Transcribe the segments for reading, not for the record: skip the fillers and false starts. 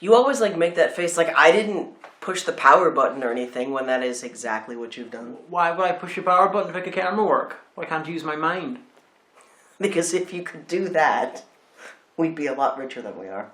You always like make that face like I didn't push the power button or anything when that is exactly what you've done. Why would I push the power button to make a camera work? Why can't I use my mind? Because if you could do that, we'd be a lot richer than we are.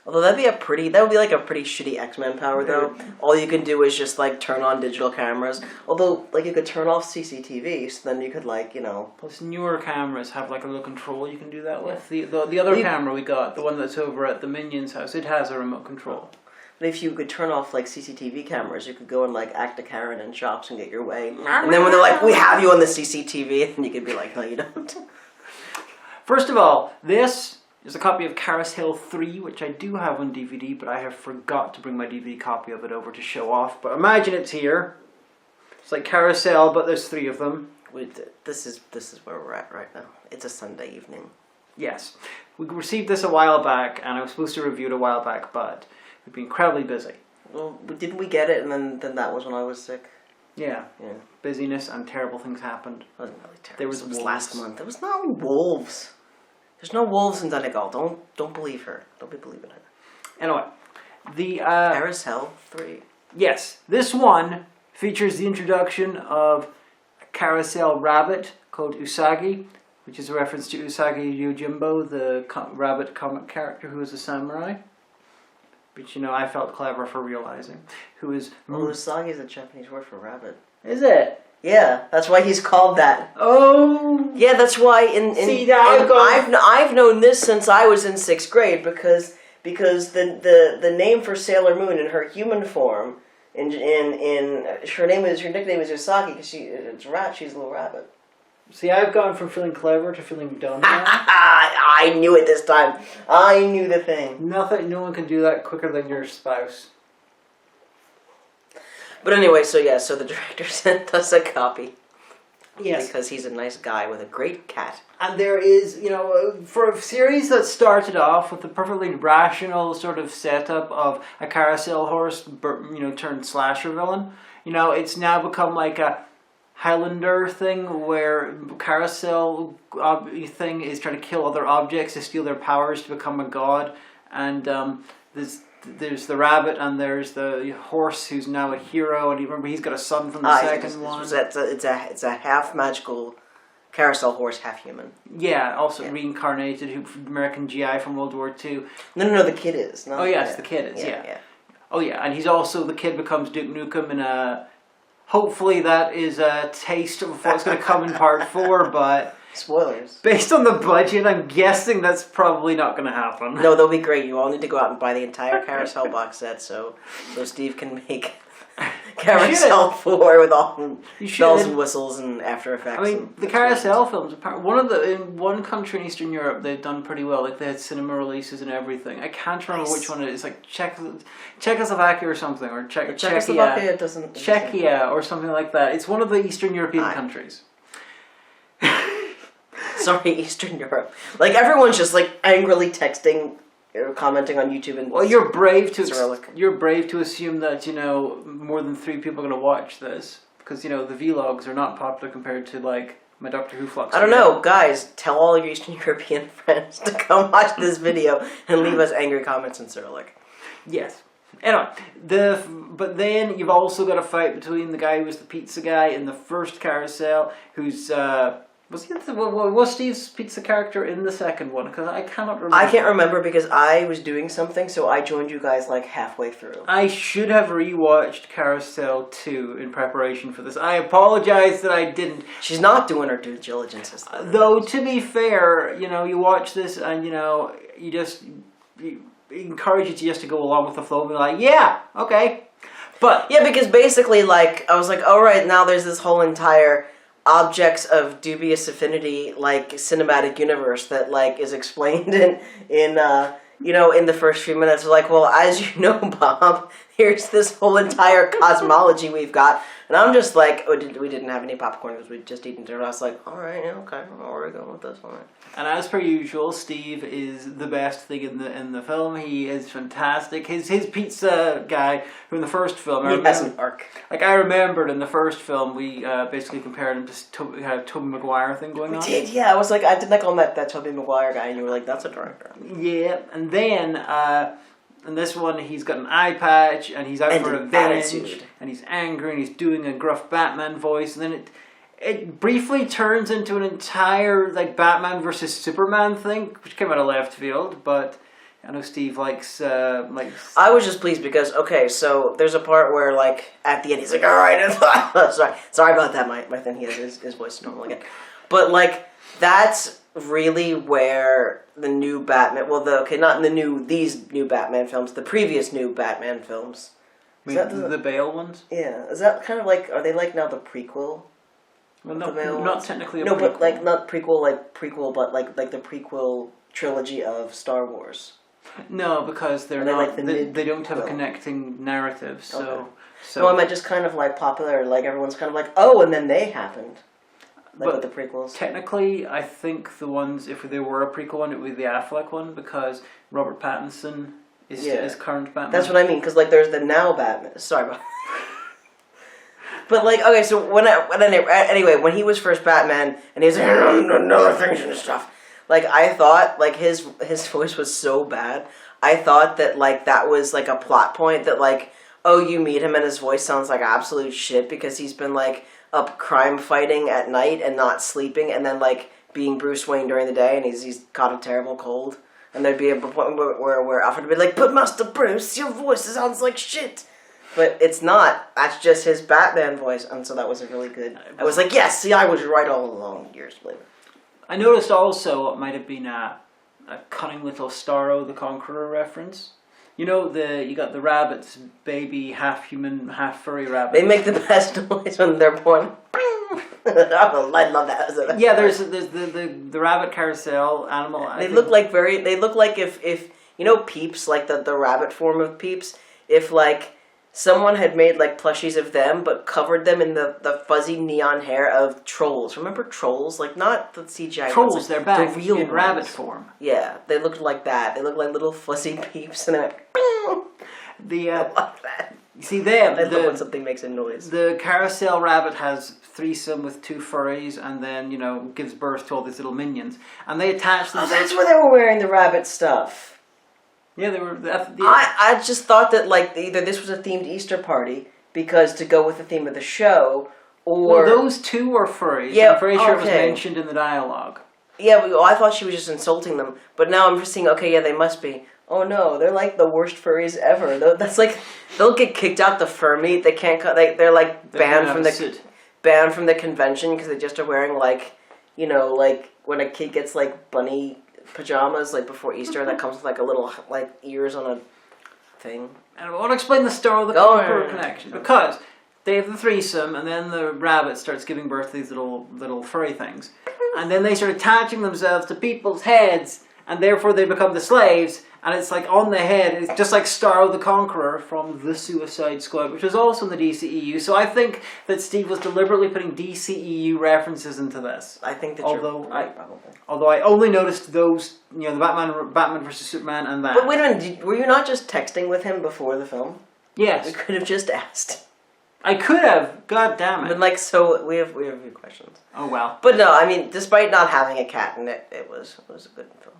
Although that would be like a pretty shitty X-Men power though. All you can do is just like turn on digital cameras. Although like you could turn off CCTV, so then you could like, you know. Plus newer cameras have like a little control you can do that with. The other camera we got, the one that's over at the Minions house, it has a remote control. But if you could turn off like CCTV cameras, you could go and like act a Karen in shops and get your way. And then when they're like, we have you on the CCTV, and you could be like, no you don't. First of all, this is a copy of CarousHELL3, which I do have on DVD, but I have forgot to bring my DVD copy of it over to show off. But imagine it's here. It's like Carousel, but there's 3 of them. This is where we're at right now. It's a Sunday evening. Yes. We received this a while back, and I was supposed to review it a while back, but we've been incredibly busy. Well, didn't we get it, and then that was when I was sick? Yeah. Busyness and terrible things happened. It wasn't really terrible. There was wolves. Last month. There was no wolves. There's no wolves in Donegal. Don't believe her. Don't be believing her. Anyway, the CarousHELL3. Yes, this one features the introduction of a carousel rabbit called Usagi, which is a reference to Usagi Yojimbo, the rabbit comic character who is a samurai. Which, you know, I felt clever for realizing. Who is... Well, Usagi is a Japanese word for rabbit. Is it? Yeah, that's why he's called that. Oh! Yeah, that's why I've known this since I was in 6th grade because the name for Sailor Moon in her human form her nickname is Usagi because she's a little rabbit. See, I've gone from feeling clever to feeling dumb now. I knew it this time. I knew the thing. No one can do that quicker than your spouse. But anyway, so the director sent us a copy. Yes. Because he's a nice guy with a great cat. And there is, you know, for a series that started off with a perfectly rational sort of setup of a carousel horse, you know, turned slasher villain, you know, it's now become like a Highlander thing where carousel thing is trying to kill other objects to steal their powers to become a god. And there's the rabbit and there's the horse who's now a hero, and you remember he's got a son from the second one. It's a half magical carousel horse, half human. Yeah, also reincarnated American GI from World War II. No, the kid is. Oh yes, the kid is. Yeah. Oh yeah, and he's also the kid becomes Duke Nukem in a. Hopefully that is a taste of what's going to come in part 4, but. Spoilers. Based on the budget, I'm guessing that's probably not going to happen. No, they'll be great. You all need to go out and buy the entire Carousel box set so Steve can make Carousel 4 with all bells and whistles and After Effects. I mean, the Carousel films, in one country in Eastern Europe, they've done pretty well. Like, they had cinema releases and everything. I can't remember which one it is. Like Czechoslovakia or something, or Czechoslovakia doesn't... Czechia or something like that. It's one of the Eastern European countries. Sorry, Eastern Europe. Like, everyone's just, like, angrily texting or commenting on YouTube and... Well, you're brave to assume that, you know, more than 3 people are going to watch this. Because, you know, the vlogs are not popular compared to, like, my Doctor Who flux. I don't know. Guys, tell all your Eastern European friends to come watch this video and leave us angry comments in Cyrillic. Yes. Anyway, but then you've also got a fight between the guy who was the pizza guy in the first Carousel, who's... Was Steve's pizza character in the second one? Because I cannot remember. I can't remember because I was doing something, so I joined you guys like halfway through. I should have rewatched Carousel 2 in preparation for this. I apologize that I didn't. She's not doing her due diligence. Though, to be fair, you know, you watch this and, you know, you encourage you to just to go along with the flow and be like, yeah, okay. But yeah, because basically, like, I was like, all right, now there's this whole entire objects of dubious affinity, like, cinematic universe that, like, is explained in you know, in the first few minutes. Like, well, as you know, Bob, here's this whole entire cosmology we've got. And I'm just like, oh, we didn't have any popcorn because we'd just eaten dinner. I was like, all right, yeah, okay, where are we going with this? All right. And as per usual, Steve is the best thing in the film. He is fantastic. His pizza guy from the first film. He has an arc. Like, I remembered in the first film, we basically compared him to Tobey Maguire thing going on. We did, yeah. I was like, I did like on that Tobey Maguire guy, and you were like, that's a director. Yeah, and then In this one, he's got an eye patch, and he's out And for an revenge, attitude. and he's angry, and he's doing a gruff Batman voice, and then it briefly turns into an entire like Batman versus Superman thing, which came out of left field, but I know Steve likes. I was just pleased because so there's a part where like at the end he's like, all right, sorry about that, my thing. He has his voice is normal again, but like that's really where the new Batman. Well, not these new Batman films, the previous new Batman films. I mean, the Bale ones. Yeah, is that kind of like? Are they like now the prequel? Well, not technically. No, but like not prequel, but like the prequel trilogy of Star Wars. No, because they're not. They don't have a connecting narrative. So no, I meant just kind of like popular. Like everyone's kind of like, oh, and then they happened. Like with the prequels. Technically, I think the ones, if there were a prequel one, it would be the Affleck one, because Robert Pattinson is current Batman. That's what I mean, because like there's the now Batman. Sorry about. But like, okay, so anyway, when he was first Batman and he's like, no things and stuff, like I thought like his voice was so bad. I thought that like that was like a plot point that like, oh, you meet him and his voice sounds like absolute shit because he's been like up crime fighting at night and not sleeping, and then like being Bruce Wayne during the day, and he's caught a terrible cold, and there'd be a point where Alfred would be like, but Master Bruce, your voice sounds like shit. But it's not. That's just his Batman voice, and so that was a really good. I was like, yes, see, I was right all along. Years later. I noticed also it might have been a cunning little Starro the Conqueror reference. You know, you got the rabbit's baby, half human, half furry rabbit. They make the best noise when they're born. I love that. Yeah, there's the rabbit carousel animal. They look like if you know Peeps, like the rabbit form of Peeps, if like someone had made like plushies of them but covered them in the fuzzy neon hair of trolls. Remember trolls? Like not the CGI trolls, ones, they're back the real in ones. rabbit form. Yeah, they looked like that. They looked like little fuzzy Peeps, and they're like, I love that. You see them. I love when something makes a noise. The carousel rabbit has threesome with two furries, and then gives birth to all these little minions, and they attach them. Oh, that's where they were wearing the rabbit stuff. Yeah, they were. I just thought that like either this was a themed Easter party because to go with the theme of the show, or those two were furries. Yeah, I'm pretty sure it was mentioned in the dialogue. Yeah, I thought she was just insulting them, but now I'm just seeing. Okay, yeah, they must be. Oh no, they're like the worst furries ever. That's like they'll get kicked out the fur meet. They can't cut. They're like banned from the convention because they just are wearing like like when a kid gets like bunny pajamas like before Easter that comes with like a little like ears on a thing. And I want to explain the story of the Conqueror connection because they have the threesome, and then the rabbit starts giving birth to these little furry things, and then they start attaching themselves to people's heads, and therefore they become the slaves. And it's like on the head, it's just like Starro the Conqueror from the Suicide Squad, which was also in the DCEU. So I think that Steve was deliberately putting DCEU references into this. I think that probably. Although I only noticed those, the Batman versus Superman and that. But wait a minute, were you not just texting with him before the film? Yes. We could have just asked. I could have. God damn it. But like, so we have a few questions. Oh well. But no, I mean, despite not having a cat in it, it was a good film.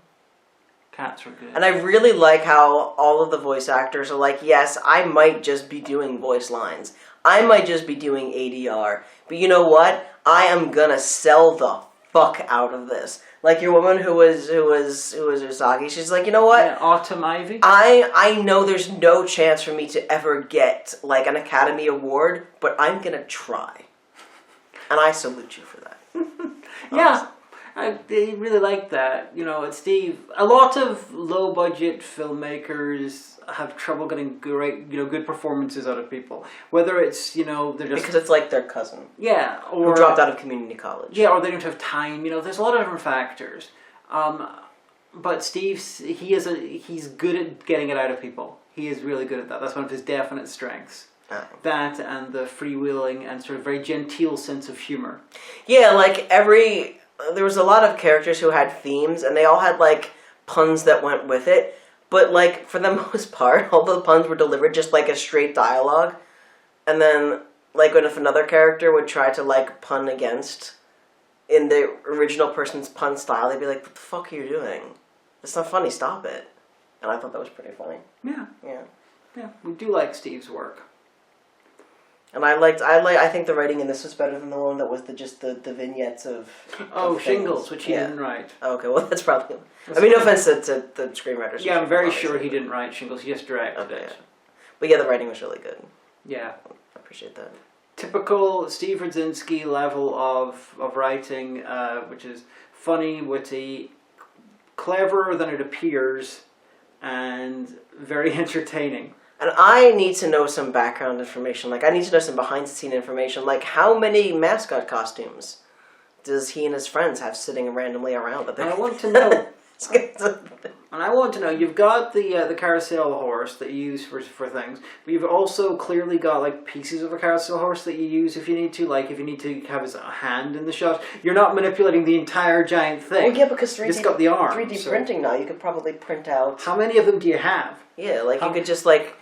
Cats were good. And I really like how all of the voice actors are like, yes, I might just be doing voice lines. I might just be doing ADR. But you know what? I am gonna sell the fuck out of this. Like your woman who was Usagi, she's like, you know what? Yeah, Autumn Ivy. I know there's no chance for me to ever get like an Academy Award, but I'm gonna try. And I salute you for that. Yeah. I really like that. It's Steve. A lot of low-budget filmmakers have trouble getting good performances out of people. Whether it's, they're just... Because it's like their cousin. Yeah, or... Who dropped out of community college. Yeah, or they don't have time. There's a lot of different factors. But Steve, he's good at getting it out of people. He is really good at that. That's one of his definite strengths. Oh. That and the freewheeling and sort of very genteel sense of humor. Yeah, like there was a lot of characters who had themes, and they all had, like, puns that went with it. But, like, for the most part, all the puns were delivered just, like, as straight dialogue. And then, like, if another character would try to, like, pun against in the original person's pun style, they'd be like, what the fuck are you doing? It's not funny, stop it. and I thought that was pretty funny. Yeah. Yeah. Yeah. We do like Steve's work. And I think the writing in this was better than the one that was just the vignettes of Shingles, things. which he didn't write. Oh, okay, well that's probably. I mean, no offense to the screenwriters. Yeah, I'm very sure he didn't write Shingles. He just directed it. Yeah. But yeah, the writing was really good. Yeah. I appreciate that. Typical Steve Radzinski level of writing, which is funny, witty, cleverer than it appears, and very entertaining. And I need to know some background information. Like, I need to know some behind-the-scene information. Like, how many mascot costumes does he and his friends have sitting randomly around? And I want to know. And I want to know. You've got the carousel horse that you use for things, but you've also clearly got like pieces of a carousel horse that you use if you need to. Like if you need to have his hand in the shot, you're not manipulating the entire giant thing. Oh yeah, because 3D, just got the arm. 3D printing now. You could probably print out. How many of them do you have? Yeah, like you could just like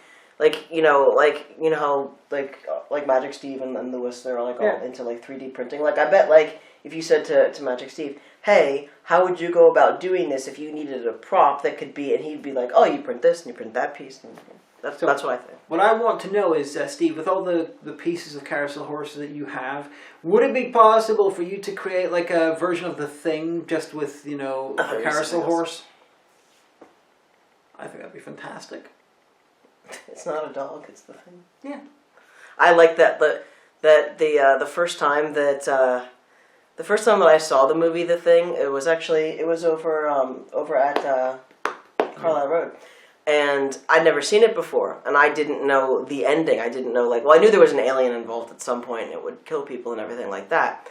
Magic Steve and Lewis, they're like all into like 3D printing. Like I bet like if you said to Magic Steve, hey, how would you go about doing this if you needed a prop that could be, and he'd be like, oh, you print this and you print that piece. And that's what I think. What I want to know is, Steve, with all the pieces of carousel horses that you have, would it be possible for you to create like a version of the Thing just with, a carousel horse? I think that'd be fantastic. It's not a dog, it's the Thing. Yeah. I like that the first time that I saw the movie The Thing, it was over at Carlisle Road, and I'd never seen it before, and I didn't know the ending. I didn't know I knew there was an alien involved at some point, and it would kill people and everything like that.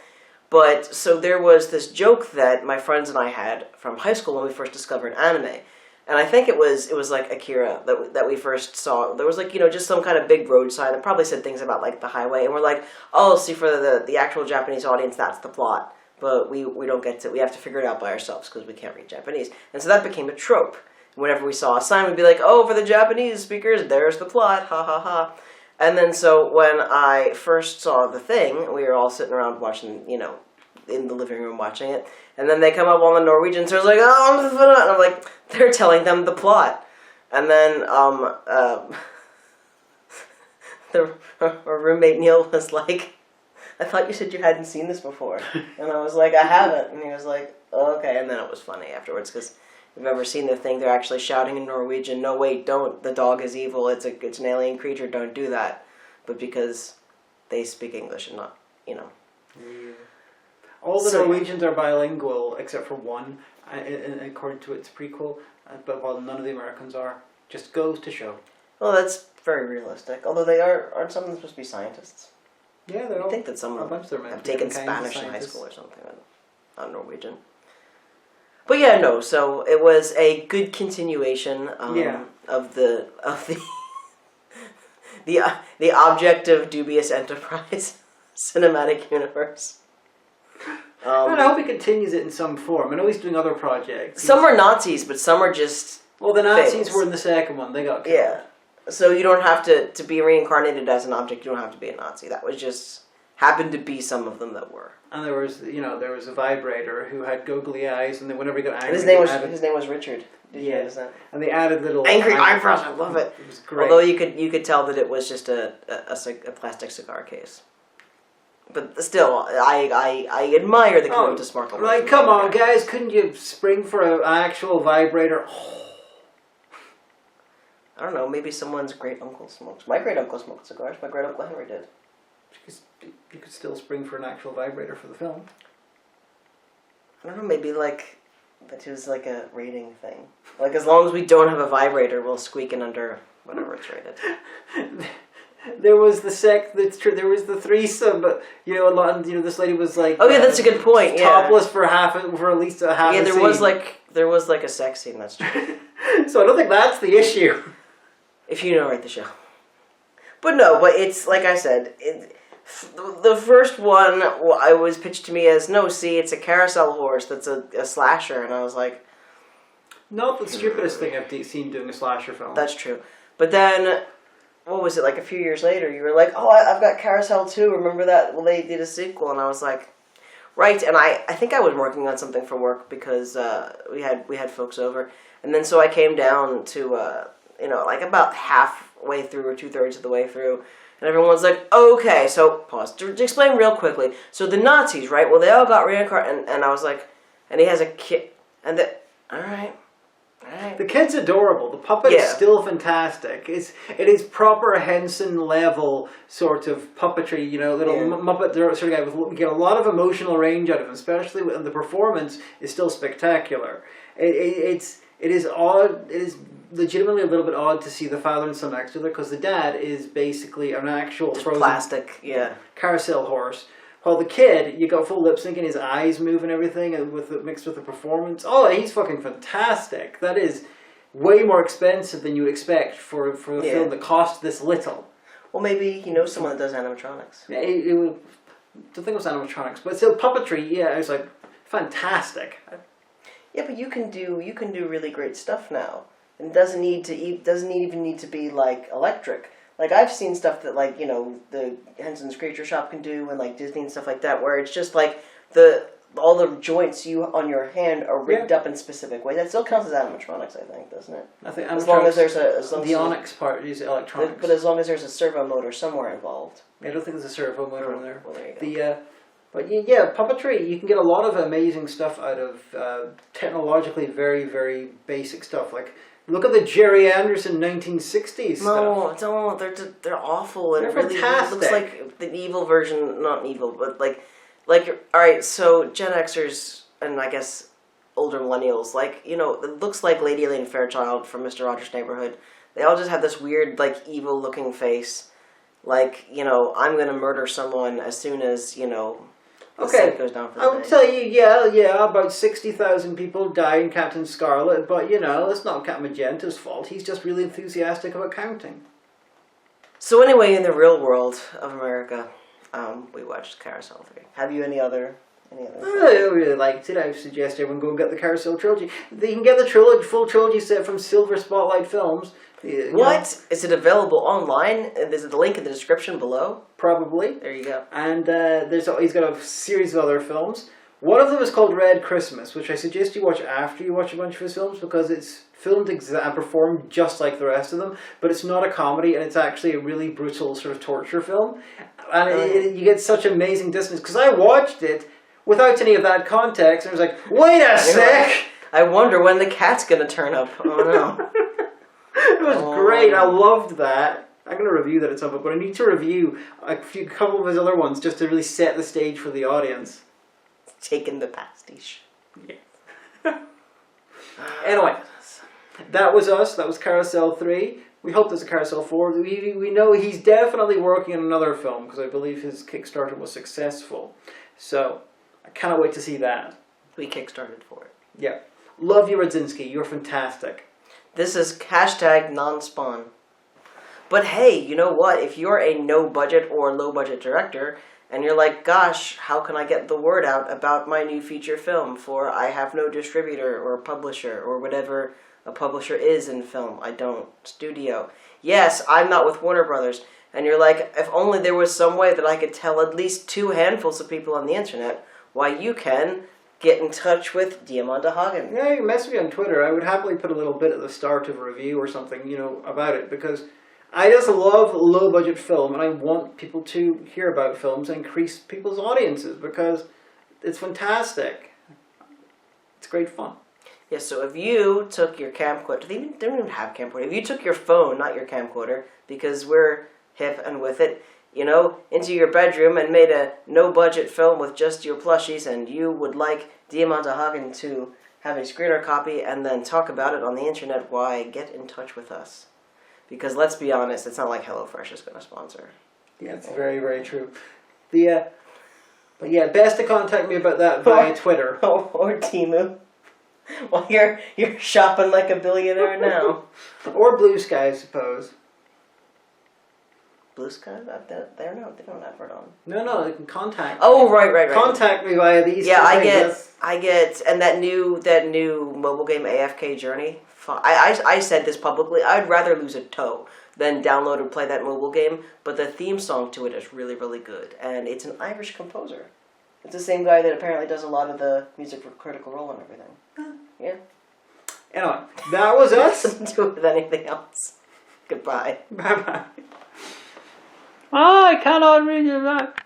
But so there was this joke that my friends and I had from high school when we first discovered anime. And I think it was like Akira that we first saw. There was just some kind of big road sign that probably said things about like the highway, and we're like, oh, see, for the actual Japanese audience, that's the plot. But we don't get to, we have to figure it out by ourselves because we can't read Japanese. And so that became a trope. Whenever we saw a sign, we'd be like, oh, for the Japanese speakers, there's the plot, ha ha ha. And then so when I first saw The Thing, we were all sitting around watching, in the living room watching it. And then they come up on the Norwegian, so I was like, oh, and I'm like, they're telling them the plot. And then our roommate Neil was like, I thought you said you hadn't seen this before. And I was like, I haven't. And he was like, oh, okay. And then it was funny afterwards, because if you've ever seen The Thing, they're actually shouting in Norwegian, no, wait, don't, the dog is evil, it's an alien creature, don't do that. But because they speak English and not, Yeah. All the Norwegians are bilingual except for one, according to its prequel, but while none of the Americans are, just goes to show. Well, that's very realistic. Although they aren't some of them supposed to be scientists? Yeah, they're all. I think that some of them have taken Spanish in high school or something, not Norwegian. But yeah, no. So it was a good continuation of the the object of dubious enterprise cinematic universe. I hope he continues it in some form. I know he's doing other projects. Some are Nazis, but some are just... Well, the Nazis were in the second one. They got killed. Yeah. So you don't have to be reincarnated as an object. You don't have to be a Nazi. That was just... happened to be some of them that were. And there was a vibrator who had googly eyes, and then whenever he got angry... And his name was Richard. Did you notice that? And they added little... Angry eyebrows. I love it. It was great. Although you could tell that it was just a plastic cigar case. But still, I admire the commitment to sparkle. Like, come on, guys, couldn't you spring for an actual vibrator? I don't know, maybe someone's great-uncle smokes. My great-uncle smoked cigars. My great-uncle Henry did. You could still spring for an actual vibrator for the film. I don't know, maybe that was like a rating thing. Like, as long as we don't have a vibrator, we'll squeak in under whatever it's rated. There was there was the threesome, but this lady was like, oh yeah, that's a good point. Topless for at least a half. Yeah, there was a sex scene. That's true. So I don't think that's the issue. If you write the show, but it's like I said, the first one I was pitched to me as it's a carousel horse that's a slasher, and I was like, not the stupidest thing I've seen doing a slasher film. That's true, but then. What was it, like a few years later, you were like, oh, I've got CarousHEL3, remember that? Well, they did a sequel, and I was like, right, and I think I was working on something for work because we had folks over, And then so I came down to, like about halfway through or 2/3 of the way through. And everyone's like, okay, so pause. To explain real quickly. So the Nazis, right? Well, they all got reincarnated. And I was like, and he has a kid. And all right. The kid's adorable. The puppet's still fantastic. It is proper Henson level sort of puppetry. Little Muppet sort of guy. We get a lot of emotional range out of him, especially when the performance is still spectacular. It is odd. It is legitimately a little bit odd to see the father and son next to other because the dad is basically an actual just frozen plastic, carousel horse. While the kid, you got full lip sync and his eyes move and everything, and mixed with the performance. Oh, he's fucking fantastic. That is way more expensive than you would expect for a film that cost this little. Well, maybe he knows someone that does animatronics. Yeah, the thing was animatronics, but still puppetry. Yeah, it was like fantastic. Yeah, but you can do really great stuff now. And it doesn't even need to be like electric. Like I've seen stuff that like the Henson's Creature Shop can do, and like Disney and stuff like that, where it's just like all the joints on your hand are rigged up in specific ways. That still counts as animatronics, I think, doesn't it? I think as long as there's the Onyx part is electronics, but as long as there's a servo motor somewhere involved. I don't think there's a servo motor in there. Well, there you go. But puppetry, you can get a lot of amazing stuff out of technologically very, very basic stuff. Like, look at the Jerry Anderson 1960s stuff. No, they're awful. And they're really fantastic. It looks like the evil version, not evil, but like alright, so Gen Xers, and I guess older millennials, it looks like Lady Elaine Fairchild from Mr. Rogers' Neighborhood. They all just have this weird, like, evil-looking face. Like, I'm gonna murder someone as soon as, the sun goes down for the day. I would tell you, about 60,000 people die in Captain Scarlet, but, it's not Captain Magenta's fault. He's just really enthusiastic about counting. So anyway, in the real world of America, we watched CarousHEL3. Have you any other? I really liked it. I suggest everyone go and get the Carousel trilogy. They can get the full trilogy set from Silver Spotlight Films. What? Is it available online? Is it the link in the description below? Probably. There you go. And he's got a series of other films. One of them is called Red Christmas, which I suggest you watch after you watch a bunch of his films because it's filmed and performed just like the rest of them, but it's not a comedy and it's actually a really brutal sort of torture film. And you get such amazing dissonance because I watched it without any of that context and I was like, wait a sec! I wonder when the cat's gonna turn up. Oh no. It was great. I loved that. I'm going to review that at some point, but I need to review a couple of his other ones just to really set the stage for the audience. Taking the pastiche. Yeah. Anyway, that was us. That was CarousHEL3. We hope there's a CarousHEL4. We know he's definitely working on another film because I believe his Kickstarter was successful. So I cannot wait to see that. We kickstarted for it. Yeah. Love you, Radzinski. You're fantastic. This is #non-spawn. But hey, you know what? If you're a no-budget or low-budget director, and you're like, gosh, how can I get the word out about my new feature film for I have no distributor or publisher or whatever a publisher is in film. I don't. Studio. Yes, I'm not with Warner Brothers. And you're like, if only there was some way that I could tell at least 2 handfuls of people on the internet why you can get in touch with Diamanda Hagen. Yeah, you can message me on Twitter. I would happily put a little bit at the start of a review or something, about it because I just love low-budget film and I want people to hear about films and increase people's audiences because it's fantastic. It's great fun. Yeah, so if you took your camcorder, they don't even have camcorder. If you took your phone, not your camcorder, because we're hip and with it, into your bedroom and made a no-budget film with just your plushies and you would like Diamanda Hagen to have a screener copy and then talk about it on the internet, why, get in touch with us. Because let's be honest, it's not like HelloFresh is going to sponsor. Yeah, it's very, very true. But yeah, best to contact me about that via Twitter. Or Temu. Well, you're shopping like a billionaire now. Or Blue Sky, I suppose. Blue Sky? They don't have it on. No, they can contact. Oh, right. Contact me via these. Yeah, I get, and that new mobile game AFK Journey. I said this publicly. I'd rather lose a toe than download and play that mobile game. But the theme song to it is really, really good, and it's an Irish composer. It's the same guy that apparently does a lot of the music for Critical Role and everything. Yeah. Anyway, that was us. Nothing to do with anything else. Goodbye. Bye bye. Oh, I cannot read your back.